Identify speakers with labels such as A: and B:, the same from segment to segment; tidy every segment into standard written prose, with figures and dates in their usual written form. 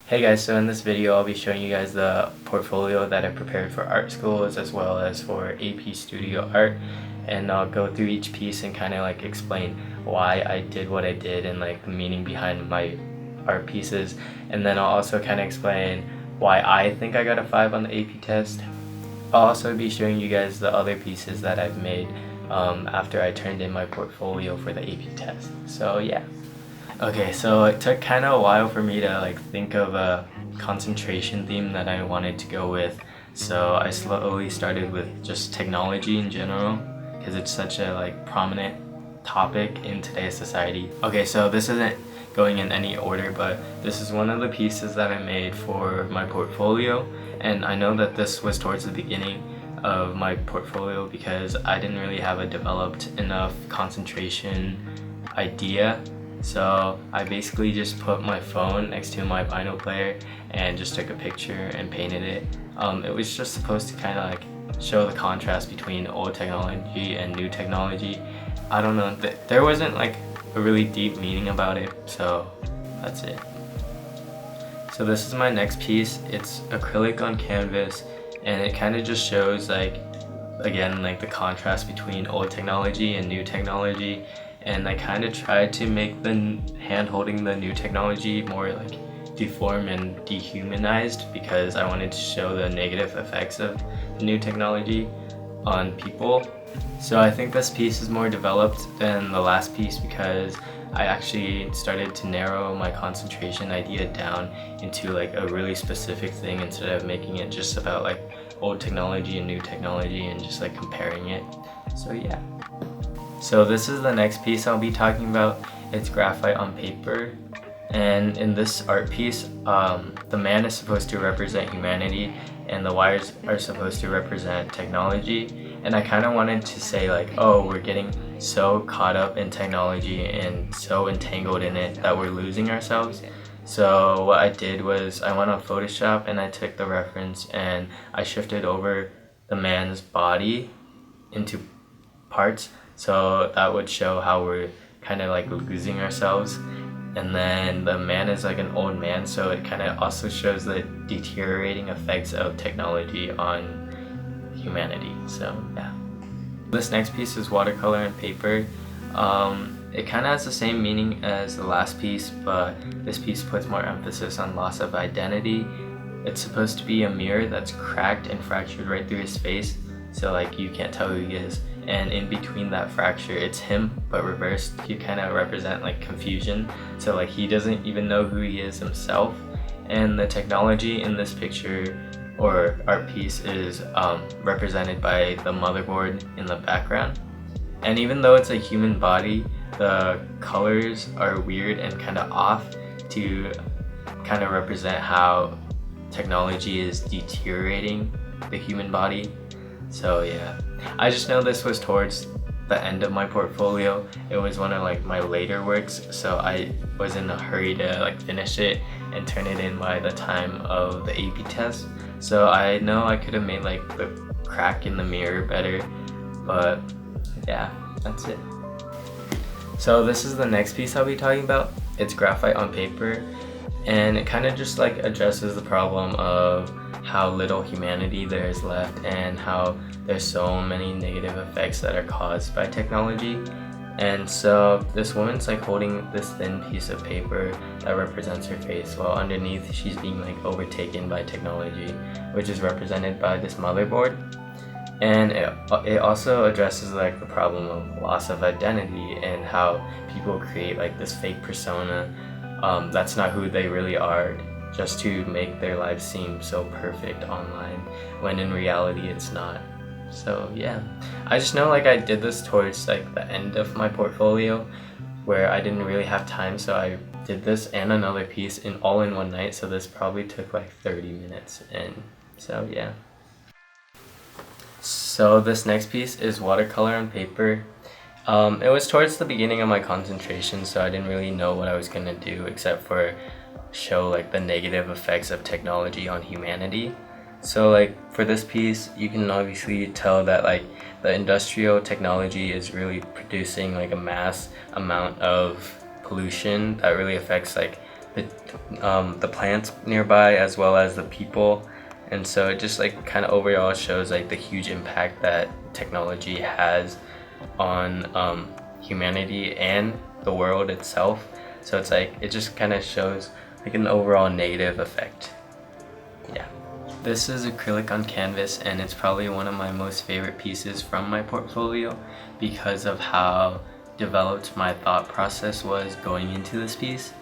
A: Hey guys, so in this video I'll be showing you guys the portfolio that I prepared for art schools as well as for AP Studio Art, and I'll go through each piece and kind of like explain why I did what I did and like the meaning behind my art pieces, and then I'll also kind of explain why I think I got a 5 on the AP test. I'll also be showing you guys the other pieces that I've made after I turned in my portfolio for the AP test. So yeah. Okay, so it took kind of a while for me to like think of a concentration theme that I wanted to go with. So I slowly started with just technology in general because it's such a like prominent topic in today's society. Okay, so this isn't going in any order, but this is one of the pieces that I made for my portfolio, and I know that this was towards the beginning of my portfolio because I didn't really have a developed enough concentration idea. So I basically just put my phone next to my vinyl player and just took a picture and painted it. It was just supposed to kind of like show the contrast between old technology and new technology. I don't know, there wasn't like a really deep meaning about it, so that's it. So this is my next piece. It's acrylic on canvas, and it kind of just shows like, again, like the contrast between old technology and new technology. And I kind of tried to make the hand holding the new technology more like deformed and dehumanized because I wanted to show the negative effects of the new technology on people. So I think this piece is more developed than the last piece because I actually started to narrow my concentration idea down into like a really specific thing instead of making it just about like old technology and new technology and just like comparing it. So yeah. So this is the next piece I'll be talking about. It's graphite on paper, and in this art piece the man is supposed to represent humanity and the wires are supposed to represent technology, and I kind of wanted to say like, oh, we're getting so caught up in technology and so entangled in it that we're losing ourselves. So what I did was I went on Photoshop and I took the reference and I shifted over the man's body into parts, so that would show how we're kind of like losing ourselves. And then the man is like an old man, so it kind of also shows the deteriorating effects of technology on humanity. So yeah. This next piece is watercolor and paper. It kind of has the same meaning as the last piece, but this piece puts more emphasis on loss of identity. It's supposed to be a mirror that's cracked and fractured right through his face, so like you can't tell who he is. And in between that fracture, it's him but reversed. He kind of represent like confusion, so like he doesn't even know who he is himself. And the technology in this picture or art piece is represented by the motherboard in the background. And even though it's a human body, the colors are weird and kind of off to kind of represent how technology is deteriorating the human body. So yeah, I just know this was towards the end of my portfolio. It was one of like my later works, so I was in a hurry to like finish it and turn it in by the time of the AP test. So I know I could have made like the crack in the mirror better, but yeah, that's it. So this is the next piece I'll be talking about. It's graphite on paper, and it kind of just like addresses the problem of how little humanity there is left and how there's so many negative effects that are caused by technology. And so this woman's like holding this thin piece of paper that represents her face, while underneath she's being like overtaken by technology, which is represented by this motherboard. And it also addresses like the problem of loss of identity and how people create like this fake persona that's not who they really are, just to make their lives seem so perfect online when in reality it's not. So yeah, I just know like I did this towards like the end of my portfolio where I didn't really have time, so I did this and another piece all in one night, so this probably took like 30 minutes, and so yeah. So this next piece is watercolor on paper. It was towards the beginning of my concentration, so I didn't really know what I was gonna do except for show like the negative effects of technology on humanity. So like for this piece, you can obviously tell that like the industrial technology is really producing like a mass amount of pollution that really affects like the plants nearby as well as the people. And so it just like kind of overall shows like the huge impact that technology has on humanity and the world itself. So it's like it just kind of shows like an overall negative effect. Yeah. This is acrylic on canvas, and it's probably one of my most favorite pieces from my portfolio because of how developed my thought process was going into this piece.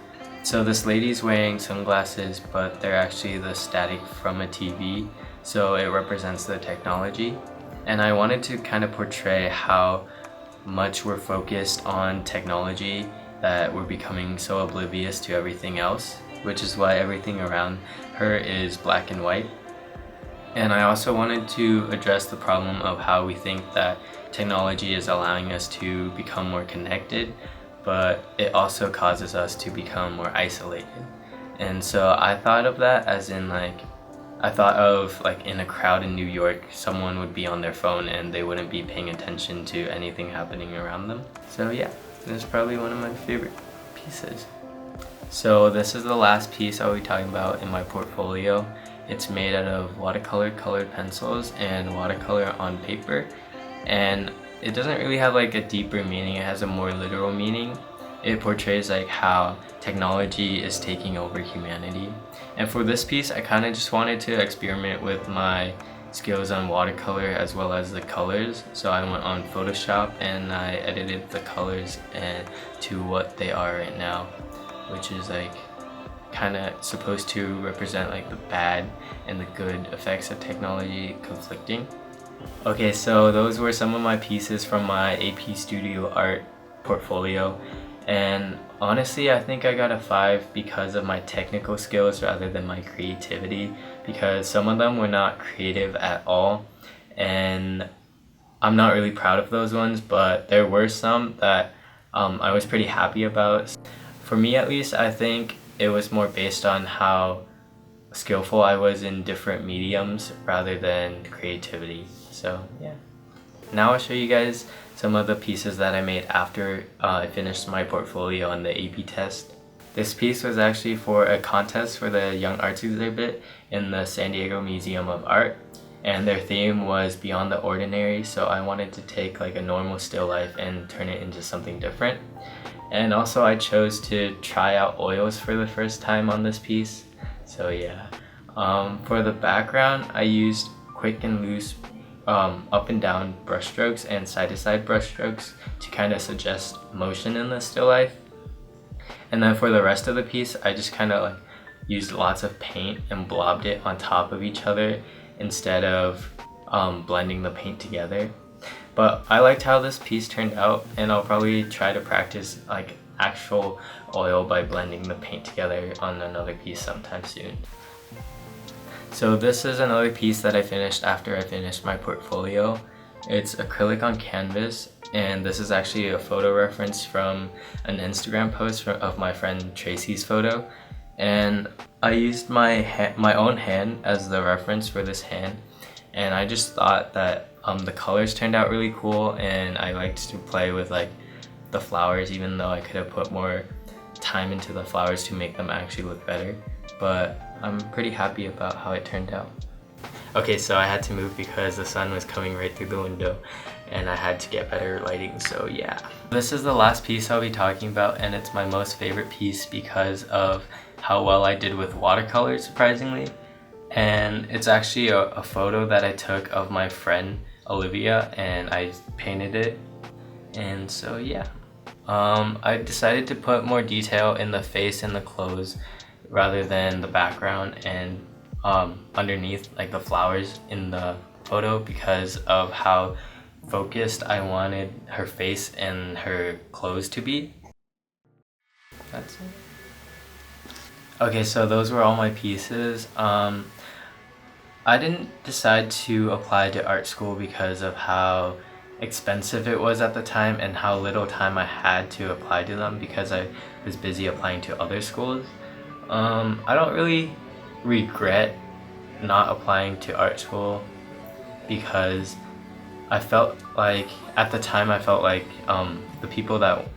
A: So this lady's wearing sunglasses, but they're actually the static from a TV, so it represents the technology. And I wanted to kind of portray how much we're focused on technology that we're becoming so oblivious to everything else, which is why everything around her is black and white. And I also wanted to address the problem of how we think that technology is allowing us to become more connected, but it also causes us to become more isolated. And so I thought of that as in like, I thought of like in a crowd in New York, someone would be on their phone and they wouldn't be paying attention to anything happening around them. So yeah, this is probably one of my favorite pieces. So this is the last piece I'll be talking about in my portfolio. It's made out of watercolor colored pencils and watercolor on paper, and it doesn't really have like a deeper meaning. It has a more literal meaning. It portrays like how technology is taking over humanity. And for this piece, I kind of just wanted to experiment with my skills on watercolor as well as the colors. So I went on Photoshop and I edited the colors and to what they are right now, which is like kind of supposed to represent like the bad and the good effects of technology conflicting. Okay, so those were some of my pieces from my AP Studio Art portfolio, and honestly I think I got a 5 because of my technical skills rather than my creativity, because some of them were not creative at all, and I'm not really proud of those ones, but there were some that I was pretty happy about. For me at least, I think it was more based on how skillful I was in different mediums rather than creativity. So yeah. Now I'll show you guys some of the pieces that I made after I finished my portfolio on the AP test. This piece was actually for a contest for the Young Arts exhibit in the San Diego Museum of Art, and their theme was Beyond the Ordinary, so I wanted to take like a normal still life and turn it into something different. And also I chose to try out oils for the first time on this piece. So yeah. For the background, I used quick and loose up and down brush strokes and side to side brush strokes to kind of suggest motion in the still life. And then for the rest of the piece, I just kind of like used lots of paint and blobbed it on top of each other instead of blending the paint together. But I liked how this piece turned out, and I'll probably try to practice like actual oil by blending the paint together on another piece sometime soon. So this is another piece that I finished after I finished my portfolio. It's acrylic on canvas, and this is actually a photo reference from an Instagram post of my friend Tracy's photo. And I used my own hand as the reference for this hand, and I just thought that the colors turned out really cool, and I liked to play with like the flowers, even though I could have put more time into the flowers to make them actually look better. But I'm pretty happy about how it turned out. Okay, so I had to move because the sun was coming right through the window and I had to get better lighting, so yeah. This is the last piece I'll be talking about, and it's my most favorite piece because of how well I did with watercolor, surprisingly. And it's actually a photo that I took of my friend Olivia, and I painted it. And so yeah, I decided to put more detail in the face and the clothes rather than the background and underneath like the flowers in the photo because of how focused I wanted her face and her clothes to be. That's it. Okay, so those were all my pieces. I didn't decide to apply to art school because of how expensive it was at the time and how little time I had to apply to them because I was busy applying to other schools. I don't really regret not applying to art school because I felt like at the time the people that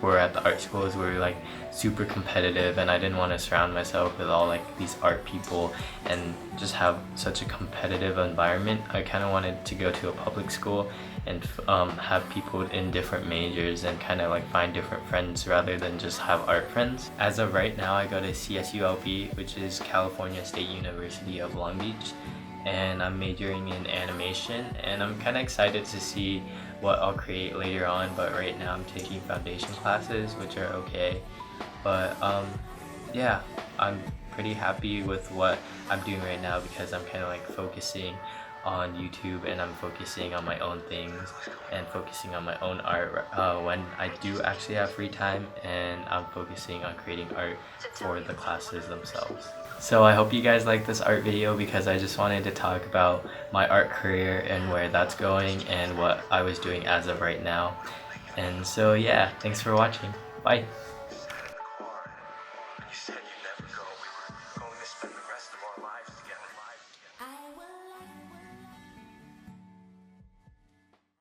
A: were at the art schools were like super competitive, and I didn't want to surround myself with all like these art people and just have such a competitive environment. I kind of wanted to go to a public school and have people in different majors and kind of like find different friends rather than just have art friends. As of right now, I go to CSULB, which is California State University of Long Beach, and I'm majoring in animation, and I'm kind of excited to see what I'll create later on, but right now I'm taking foundation classes, which are okay. But yeah, I'm pretty happy with what I'm doing right now because I'm kind of like focusing on YouTube, and I'm focusing on my own things and focusing on my own art when I do actually have free time, and I'm focusing on creating art for the classes themselves. So I hope you guys like this art video because I just wanted to talk about my art career and where that's going and what I was doing as of right now. And so yeah, thanks for watching. Bye!